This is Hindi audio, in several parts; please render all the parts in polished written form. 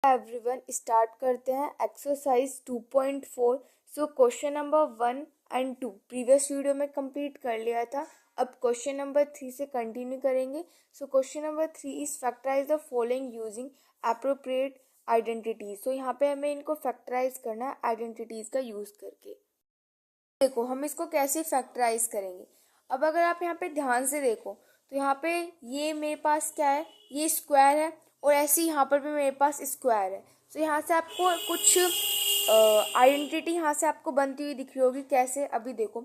एवरीवन, स्टार्ट करते हैं एक्सरसाइज 2.4। सो क्वेश्चन नंबर 1 और 2 प्रीवियस वीडियो में कंप्लीट कर लिया था। अब क्वेश्चन नंबर 3 से कंटिन्यू करेंगे। So question number 3 is factorise the following using appropriate identities. So यहाँ पे हमें इनको फैक्टराइज करना है आइडेंटिटीज का यूज करके। देखो हम इसको कैसे फैक्टराइज करेंगे। अब अगर आप यहाँ पे ध्यान से देखो तो यहाँ पे ये मेरे पास क्या है, ये स्क्वायर है और ऐसे ही यहाँ पर भी मेरे पास स्क्वायर है। तो यहाँ से आपको कुछ आइडेंटिटी यहाँ से आपको बनती हुई दिख रही होगी। कैसे, अभी देखो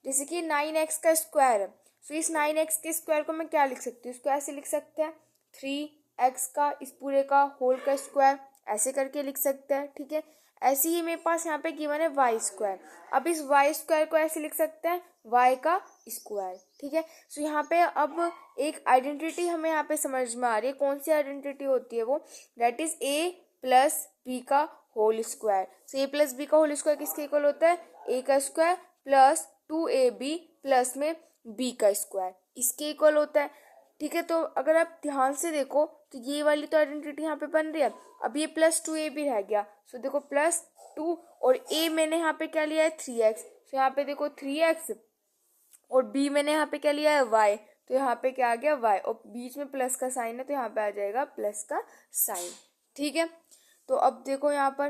जैसे कि 9x का स्क्वायर है। तो इस 9x के स्क्वायर को मैं क्या लिख सकती हूँ, इसको ऐसे लिख सकते हैं 3x का इस पूरे का होल का स्क्वायर, ऐसे करके लिख सकते हैं। ठीक है, ऐसे ही मेरे पास यहाँ पे गिवन है वाई स्क्वायर। अब इस वाई स्क्वायर को ऐसे लिख सकते हैं वाई का स्क्वायर। ठीक है, सो यहाँ पे अब एक आइडेंटिटी हमें यहाँ पे समझ में आ रही है। कौन सी आइडेंटिटी होती है वो, that is A plus B का whole square. So A plus B का होल स्क्वायर किसके इक्वल होता है, ए का स्क्वायर प्लस 2ab प्लस में बी का स्क्वायर, इसके इक्वल होता है। ठीक है, तो अगर आप ध्यान से देखो तो ये वाली तो आइडेंटिटी यहाँ पे बन रही है। अब ये प्लस 2a भी रह गया। सो देखो प्लस 2 और a मैंने यहाँ पे क्या लिया है 3x। सो यहाँ पे देखो 3x और b मैंने यहाँ पे क्या लिया है y। तो यहाँ पे क्या आ गया y और बीच में प्लस का साइन है तो यहाँ पे आ जाएगा प्लस का साइन। ठीक है, तो अब देखो यहाँ पर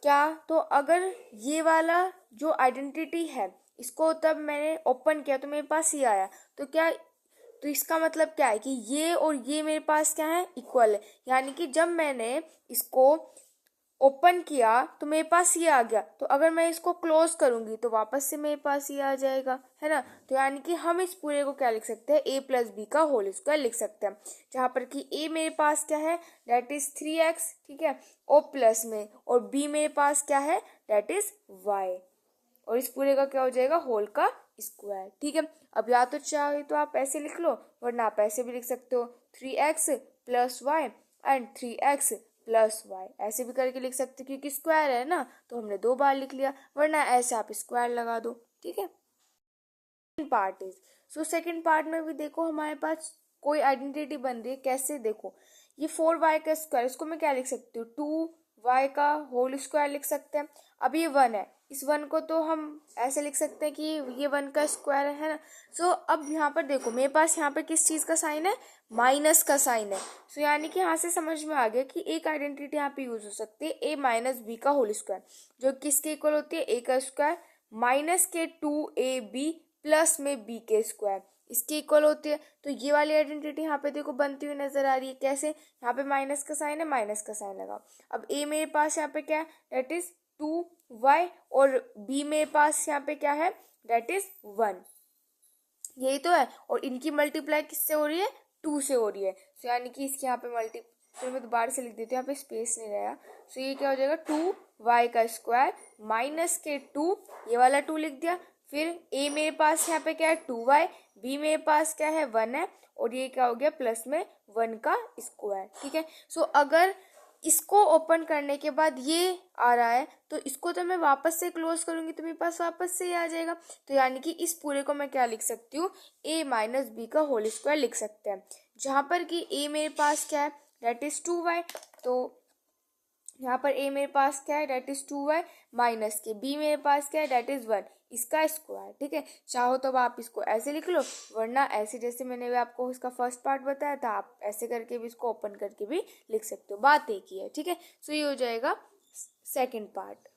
क्या, तो अगर ये वाला जो आइडेंटिटी है इसको तब मैंने ओपन किया तो मेरे पास ये आया, तो क्या, तो इसका मतलब क्या है कि ये और ये मेरे पास क्या है, इक्वल है। यानी कि जब मैंने इसको ओपन किया तो मेरे पास ये आ गया, तो अगर मैं इसको क्लोज करूंगी तो वापस से मेरे पास ये आ जाएगा, है ना। तो यानी कि हम इस पूरे को क्या लिख सकते हैं, a प्लस बी का होल स्क्वायर लिख सकते हैं। जहां पर कि a मेरे पास क्या है, दैट इज 3x। ठीक है, और प्लस में और b मेरे पास क्या है, दैट इज y और इस पूरे का क्या हो जाएगा, होल का स्क्वायर। ठीक है, अब या तो चाहे तो आप ऐसे लिख लो वरना आप ऐसे भी लिख सकते हो 3x plus Y and 3x plus Y, ऐसे भी करके लिख सकते हो क्योंकि स्क्वायर है ना, तो हमने 2 बार लिख लिया, वरना ऐसे आप स्क्वायर लगा दो। ठीक है, part is, so second part में भी देखो हमारे पास कोई आइडेंटिटी बन रही है। कैसे, देखो ये 4y का स्क्वायर, इसको मैं क्या लिख सकती हूँ, 2y का होल स्क्वायर लिख सकते हैं। अब ये 1 है, इस 1 को तो हम ऐसे लिख सकते हैं कि ये 1 का स्क्वायर है ना। सो अब यहाँ पर देखो मेरे पास यहाँ पे किस चीज़ का साइन है, माइनस का साइन है। सो यानी कि यहाँ से समझ में आ गया कि एक आइडेंटिटी यहाँ पे यूज हो सकती है a माइनस बी का होल स्क्वायर, जो किसके इक्वल होती है, a का स्क्वायर माइनस के 2ab प्लस में b के स्क्वायर, इसके इक्वल होती है। तो ये वाली आइडेंटिटी यहाँ पे देखो बनती हुई नजर आ रही है। कैसे, यहाँ पे माइनस का साइन है, माइनस का साइन लगाओ। अब a मेरे पास यहाँ पे क्या है, दैट इज 2y और b मेरे पास यहाँ पे क्या है, दैट इज 1, यही तो है। और इनकी मल्टीप्लाई किससे हो रही है, 2 से हो रही है। सो यानी कि इसके यहाँ पे मल्टी, फिर मैं दोबारा से लिख देती हूँ, यहाँ पे स्पेस नहीं रहेगा। सो ये क्या हो जाएगा, 2y का स्क्वायर माइनस के 2, ये वाला 2 लिख दिया। फिर a मेरे पास यहाँ पे क्या है 2y, b मेरे पास क्या है 1 है और ये क्या हो गया प्लस में 1 का स्क्वायर। ठीक है, सो अगर इसको ओपन करने के बाद ये आ रहा है तो इसको तो मैं वापस से क्लोज करूंगी तो मेरे पास वापस से ये आ जाएगा। तो यानी कि इस पूरे को मैं क्या लिख सकती हूँ, a माइनस बी का होल स्क्वायर लिख सकते हैं। जहां पर कि a मेरे पास क्या है, दैट इज 2y, तो यहाँ पर a मेरे पास क्या है, दैट इज 2y माइनस के b मेरे पास क्या है, दैट इज 1, इसका स्क्वायर। ठीक है, चाहो तो आप इसको ऐसे लिख लो वरना ऐसे, जैसे मैंने भी आपको इसका फर्स्ट पार्ट बताया था, आप ऐसे करके भी इसको ओपन करके भी लिख सकते हो, बात एक ही है। ठीक है, सो ये हो जाएगा सेकंड पार्ट।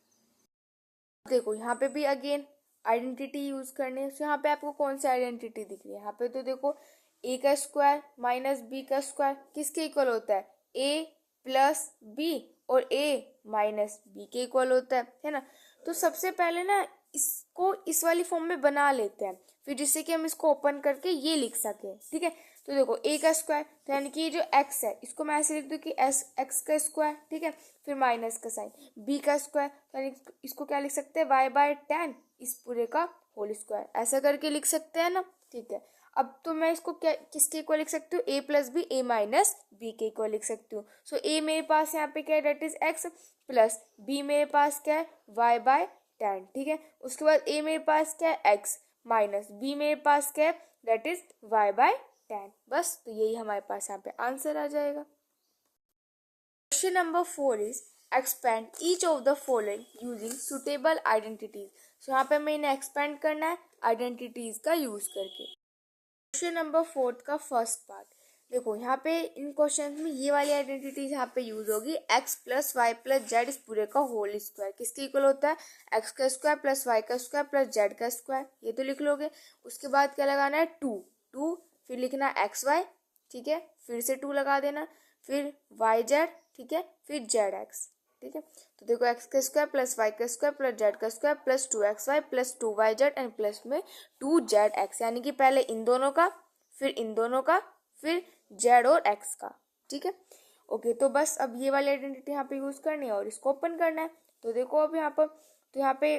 देखो यहाँ पे भी अगेन आइडेंटिटी यूज करने, सो यहाँ पे आपको कौन सी आइडेंटिटी दिख रही है, यहाँ पे तो देखो a का स्क्वायर माइनस b का स्क्वायर किसके इक्वल होता है, a प्लस b और a माइनस b के इक्वल होता है ना। तो सबसे पहले ना इसको इस वाली फॉर्म में बना लेते हैं, फिर जिससे कि हम इसको ओपन करके ये लिख सकें। ठीक है, तो देखो a का स्क्वायर, तो यानी कि ये जो x है इसको मैं ऐसे लिख दूँ कि x का स्क्वायर। ठीक है, फिर माइनस का साइन, b का स्क्वायर, तो यानी इसको क्या लिख सकते हैं, y/10 इस पूरे का होल स्क्वायर, ऐसा करके लिख सकते हैं ना। ठीक है, अब तो मैं इसको क्या किसके इक्वल लिख सकती हूँ, a plus B, a minus B के इक्वल लिख सकती हूँ। सो a मेरे पास यहाँ पे क्या है, that is x plus b मेरे पास क्या है y/10। ठीक है, उसके बाद a मेरे पास क्या है x माइनस b मेरे पास क्या है, दैट इज y/10। बस, तो यही हमारे पास यहाँ पे आंसर आ जाएगा। Question number 4 is expand each of the following using suitable identities. So यहाँ पे हमें इन्हें एक्सपेंड करना है आइडेंटिटीज का यूज करके। क्वेश्चन नंबर 4 का फर्स्ट पार्ट देखो, यहाँ पे इन क्वेश्चन में ये वाली आइडेंटिटी यहाँ पे यूज होगी, x plus Y plus Z इस पूरे का होल स्क्वायर किसके इक्वल होता है, x का स्क्वायर प्लस वाई का स्क्वायर प्लस जेड का स्क्वायर, ये तो लिख लोगे। उसके बाद क्या लगाना है, टू, फिर लिखना एक्स वाई, ठीक है, फिर से 2 लगा देना, फिर वाई जेड, ठीक है, फिर जेड एक्स, ठीक है। तो देखो x का स्क्वायर प्लस वाई का स्क्वायर प्लस जेड का square plus 2xy plus 2yz and plus में 2zx, यानी कि पहले इन दोनों का, फिर इन दोनों का, फिर z और x का, ठीक है। ओके, तो बस अब ये वाली आइडेंटिटी यहाँ पे यूज करनी है और इसको ओपन करना है। तो देखो अब यहाँ पर, तो यहाँ पे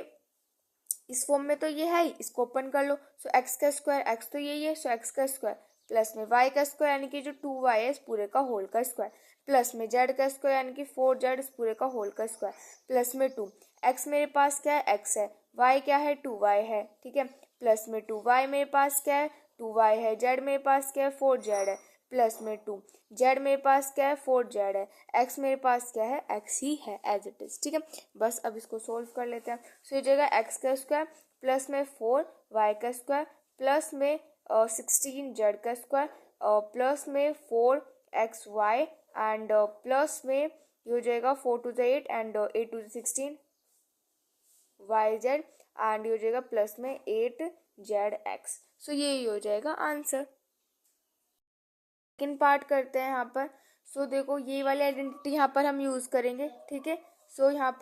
इस फॉर्म में तो ये है ही, इसको ओपन कर लो। सो x का स्क्वायर, x तो यही है, सो x का स्क्वायर प्लस में y का स्क्वायर यानी कि जो 2y है इस पूरे का होल का स्क्वायर प्लस में z का स्क्वायर यानी कि 4z इस पूरे का होल का स्क्वायर प्लस में 2, x मेरे पास क्या है, x है, y क्या है, 2y है, ठीक है, प्लस में 2y मेरे पास क्या है, 2y है, z मेरे पास क्या है, 4z है, प्लस में 2, z मेरे पास क्या है, 4z है, x मेरे पास क्या है, x ही है एज इट इज, ठीक है। बस अब इसको सोल्व कर लेते हैं। सो ये जगह x का स्क्वायर प्लस में 4y का स्क्वायर प्लस में 16 z का स्क्वायर प्लस में 4xy एंड प्लस में ये हो जाएगा 4 to the 8 and 8 to the 16 yz and ये हो जाएगा प्लस में 8zx। सो ये हो जाएगा आंसर। सेकंड पार्ट करते हैं यहाँ पर। सो देखो ये वाली आइडेंटिटी यहाँ पर हम यूज करेंगे, ठीक है। सो यहाँ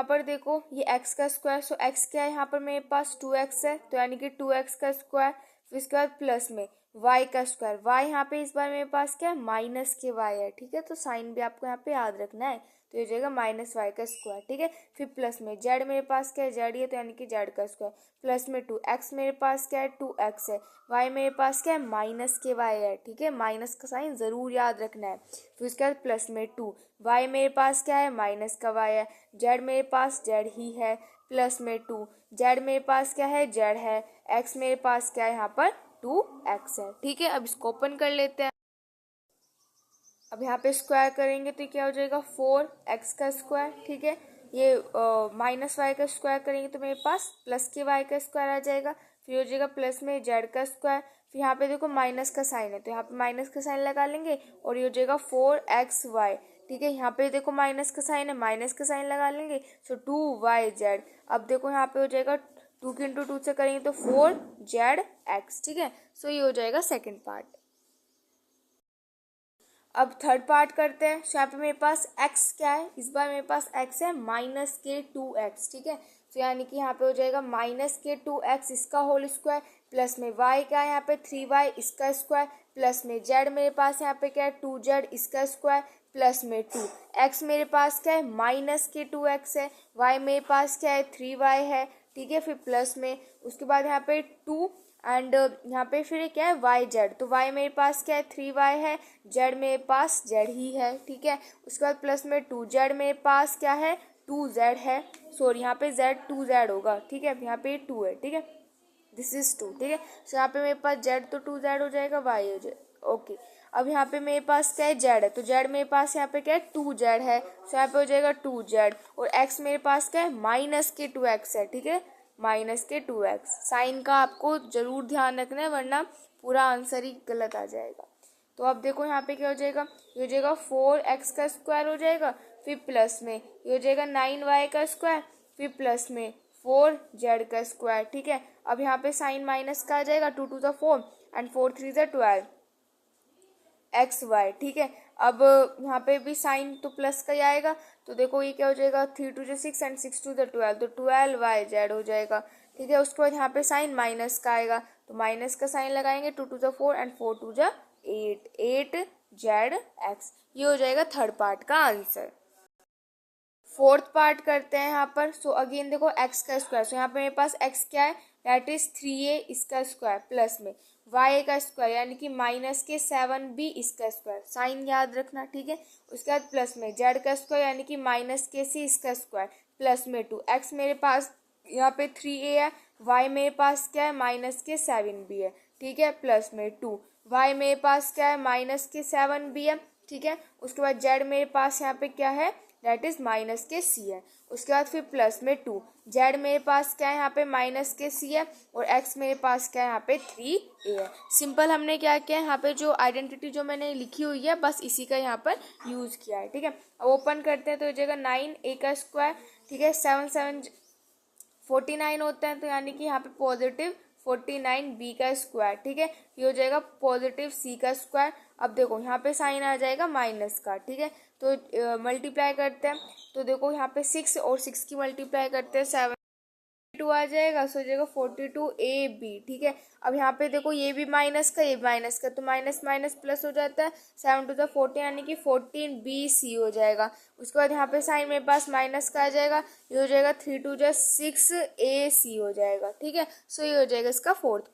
पर देखो ये x का स्क्वायर, सो x क्या है यहाँ पर मेरे पास 2x है, तो यानी कि 2x का स्क्वायर, फिर इसके बाद प्लस में y का स्क्वायर, y यहाँ पे इस बार मेरे पास क्या है, माइनस के y है, ठीक है, तो साइन भी आपको यहाँ पे याद रखना है, तो ये जाएगा माइनस वाई का स्क्वायर, ठीक है। फिर प्लस में z मेरे पास क्या है, z ही है, तो यानी कि z का स्क्वायर प्लस में 2x मेरे पास क्या है, 2x है, y मेरे पास क्या है, माइनस के y है, ठीक है, माइनस का साइन जरूर याद रखना है। फिर उसके बाद प्लस में 2, y मेरे पास क्या है, माइनस का y है, z मेरे पास z ही है, प्लस में 2, z मेरे पास क्या है, z है, x मेरे पास क्या है यहाँ पर 2x है, ठीक है। अब इसको ओपन कर लेते हैं। अब यहाँ पे स्क्वायर करेंगे तो क्या हो जाएगा, 4x का स्क्वायर, ठीक है, ये माइनस वाई का स्क्वायर करेंगे तो मेरे पास प्लस के वाई का स्क्वायर आ जाएगा, फिर हो जाएगा प्लस में जेड का स्क्वायर, फिर यहाँ पे देखो माइनस का साइन है तो यहाँ पे माइनस का साइन लगा लेंगे और ये हो जाएगा 4xy, ठीक है। यहाँ पे देखो माइनस का साइन है, माइनस का साइन लगा लेंगे, सो 2yz। अब देखो यहाँ पे हो जाएगा 2 की इंटू 2 से करेंगे तो 4zx, ठीक है। सो ये हो जाएगा सेकेंड पार्ट। अब थर्ड पार्ट करते हैं। यहाँ पे मेरे पास x क्या है, इस बार मेरे पास x है माइनस के 2x, ठीक है। तो यानी कि यहाँ पे हो जाएगा माइनस के 2x इसका होल स्क्वायर प्लस में y क्या है यहाँ पे 3y इसका स्क्वायर प्लस में z मेरे पास यहाँ पे क्या है 2z इसका स्क्वायर प्लस में 2, x मेरे पास क्या है माइनस के 2x है, y मेरे पास क्या है 3y है, ठीक है, फिर प्लस में उसके बाद यहाँ पे 2 एंड यहाँ पे फिर क्या है वाई जेड, तो y मेरे पास क्या है 3y है, z मेरे पास z ही है, ठीक है। उसके बाद प्लस में 2z मेरे पास क्या है 2z है, सॉरी यहाँ पे z 2z होगा, ठीक है, यहाँ पे 2 है, ठीक है, दिस इज 2, ठीक है। सो यहाँ पे मेरे पास z तो 2z हो जाएगा, y हो जाएगा, ओके। अब यहाँ पे मेरे पास क्या है z है, तो z मेरे पास यहाँ पे क्या है 2z है, सो यहाँ पे हो जाएगा 2z और x मेरे पास क्या है माइनस के 2x है, ठीक है, माइनस के 2x। साइन का आपको जरूर ध्यान रखना है वरना पूरा आंसर ही गलत आ जाएगा। तो अब देखो यहाँ पे क्या हो जाएगा, ये हो जाएगा 4x का स्क्वायर हो जाएगा, फिर प्लस में ये हो जाएगा 9y का स्क्वायर, फिर प्लस में 4z का स्क्वायर, ठीक है। अब यहाँ पे साइन माइनस का आ जाएगा 2 to the 4 एंड 4 3 12 xy, ठीक है। अब यहाँ पे भी साइन तो प्लस का ही आएगा, तो देखो ये क्या हो जाएगा 3 to the 6 and 6 to the 12, तो 12yz हो जाएगा, ठीक है। उसके बाद यहाँ पे साइन माइनस का आएगा, तो माइनस का साइन लगाएंगे 2 to the 4 and 4 to the 8zx। ये हो जाएगा थर्ड पार्ट का आंसर। फोर्थ पार्ट करते हैं यहाँ पर। सो अगेन देखो x का स्क्वायर, सो यहाँ पे मेरे पास x क्या है, दैट इज 3a इसका स्क्वायर प्लस में y का स्क्वायर यानी कि माइनस के 7b इसका स्क्वायर, साइन याद रखना, ठीक है। उसके बाद प्लस में z का स्क्वायर यानी कि माइनस के c इसका स्क्वायर प्लस में 2, x मेरे पास यहाँ पे 3a है, y मेरे पास क्या है माइनस के 7b है, ठीक है, प्लस में 2, y मेरे पास क्या है माइनस के 7b है, ठीक है। उसके बाद जेड मेरे पास यहाँ पे क्या है, दैट इज माइनस के सी है। उसके बाद फिर प्लस में 2, जेड मेरे पास क्या है यहाँ पे माइनस के सी है, और एक्स मेरे पास क्या है यहाँ पे 3a है। सिंपल हमने क्या किया है यहाँ पे, जो आइडेंटिटी जो मैंने लिखी हुई है बस इसी का यहाँ पर यूज किया है, ठीक है। अब ओपन करते हैं तो हो जाएगा 9a का स्क्वायर, ठीक है। 7 7 49 होता है, तो यानी कि यहाँ पे पॉजिटिव 49b का स्क्वायर, ठीक है। ये हो जाएगा पॉजिटिव c का स्क्वायर। अब देखो यहाँ पे साइन आ जाएगा माइनस का, ठीक है। तो मल्टीप्लाई करते हैं, तो देखो यहाँ पे 6 और 6 की मल्टीप्लाई करते हैं 7 आ जाएगा, सो हो जाएगा 42ab, ठीक है। अब यहाँ पे देखो ये भी माइनस का, ये माइनस का, तो माइनस माइनस प्लस हो जाता है, 7 टू द 14 यानी कि 14bc हो जाएगा। उसके बाद यहाँ पे साइन मेरे पास माइनस का आ जाएगा, ये हो जाएगा 3 टू द 6ac हो जाएगा, ठीक है। सो ये हो जाएगा इसका फोर्थ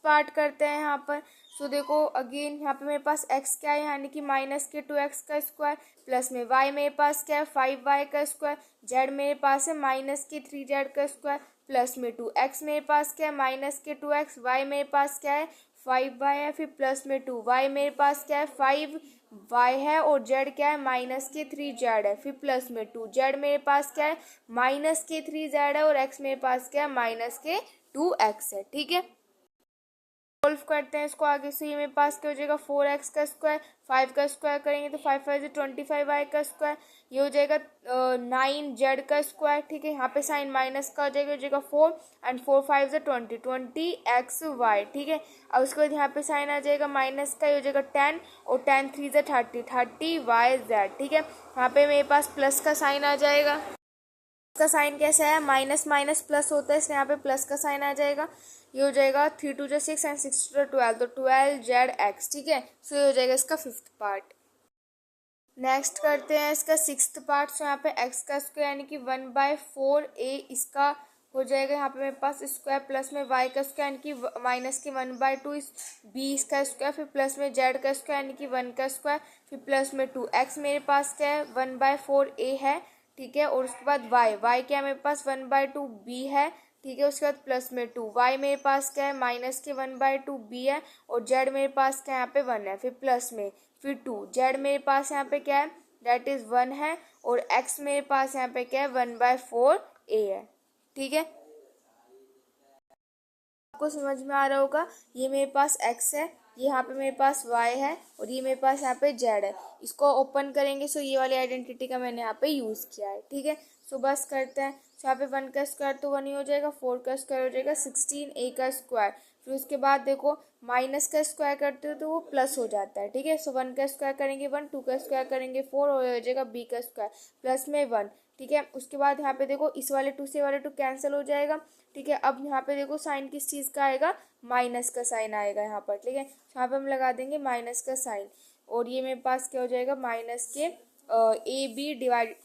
पार्ट करते हैं यहाँ पर। सो देखो अगेन यहाँ पे मेरे पास x क्या है, यानी कि माइनस के 2x का स्क्वायर, प्लस में y मेरे पास क्या है 5y का स्क्वायर, z मेरे पास है माइनस के 3z का स्क्वायर, प्लस में 2x मेरे पास क्या है माइनस के 2x, y मेरे पास क्या है 5y है, फिर प्लस में 2y मेरे पास क्या है 5y है, और z क्या है माइनस के 3z है, फिर प्लस में 2z मेरे पास क्या है माइनस के 3z है, और x मेरे पास क्या है माइनस के 2x है, ठीक है। सोल्व करते हैं इसको आगे से, ये मेरे पास क्या हो जाएगा 4x का स्क्वायर, 5 का स्क्वायर करेंगे तो 5 5 25y का स्क्वायर, ये हो जाएगा 9z का स्क्वायर, ठीक है। यहाँ पे साइन माइनस का हो जाएगा 4 एंड 4 5 20xy, ठीक है। अब उसके बाद यहाँ पे साइन आ जाएगा माइनस का, ये हो जाएगा 10 और 10 3 30yz, ठीक है। यहाँ पे मेरे पास प्लस का साइन आ जाएगा, का साइन कैसा है, माइनस माइनस प्लस होता है, इसलिए यहाँ पे प्लस का साइन आ जाएगा। ये हो जाएगा 3 2 6 एंड 6 2 12, तो 12zx, ठीक है। सो ये हो जाएगा इसका फिफ्थ पार्ट। नेक्स्ट करते हैं इसका सिक्स्थ पार्ट। सो यहाँ पे x का स्क्वायर यानी कि 1/4a इसका हो जाएगा यहाँ पे मेरे पास स्क्वायर, प्लस में y का स्क्वायर यानी कि माइनस के 1/2 b इसका स्क्वायर, फिर प्लस में z का स्क्वायर यानी कि 1 का स्क्वायर, फिर प्लस में 2x मेरे पास क्या है 1/4a है, ठीक है। और उसके बाद y क्या है मेरे पास 1/2 b है, ठीक है। उसके बाद प्लस में 2y मेरे पास क्या है माइनस के 1/2 b है, और z मेरे पास क्या है यहाँ पे 1 है, फिर प्लस में फिर 2 z मेरे पास यहाँ पे क्या है दैट इज 1 है, और x मेरे पास यहाँ पे क्या है 1/4a है, ठीक है। आपको समझ में आ रहा होगा, ये मेरे पास x है, ये यहाँ पे मेरे पास y है, और ये मेरे पास यहाँ पे z है। इसको ओपन करेंगे, सो ये वाली आइडेंटिटी का मैंने यहाँ पे यूज़ किया है, ठीक है। सो बस करते हैं, सो यहाँ पे 1 का स्क्वायर तो 1 ही हो जाएगा, 4 का स्क्वायर हो जाएगा 16a का स्क्वायर, फिर उसके बाद देखो माइनस का स्क्वायर करते हो तो वो प्लस हो जाता है, ठीक है। सो 1 का स्क्वायर करेंगे 1, 2 का स्क्वायर करेंगे 4, और हो जाएगा b का स्क्वायर प्लस में 1, ठीक है। उसके बाद यहाँ पे देखो इस वाले 2 से वाले 2 कैंसिल हो जाएगा, ठीक है। अब यहाँ पे देखो साइन किस चीज़ का आएगा, माइनस का साइन आएगा यहाँ पर, ठीक है। यहाँ पे हम लगा देंगे माइनस का साइन, और ये मेरे पास क्या हो जाएगा माइनस के ए बी डिवाइड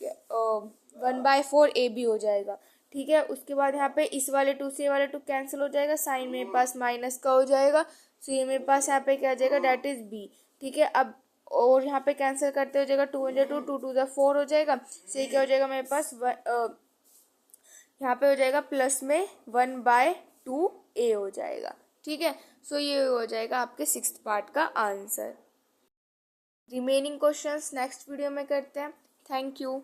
1/4ab हो जाएगा, ठीक है। उसके बाद यहाँ पे इस वाले 2 से वाले 2 कैंसिल हो जाएगा, साइन मेरे पास माइनस का हो जाएगा, सो ये मेरे पास यहाँ पे क्या आ जाएगा दैट इज b, ठीक है। अब और यहाँ पे कैंसिल करते हो जाएगा 2 2 2 2 4 हो जाएगा, सो ये क्या हो जाएगा मेरे पास यहाँ पे हो जाएगा प्लस में 1/2a हो जाएगा, ठीक है। सो ये हो जाएगा आपके सिक्स्थ पार्ट का answer. Remaining questions next video में करते हैं। Thank you.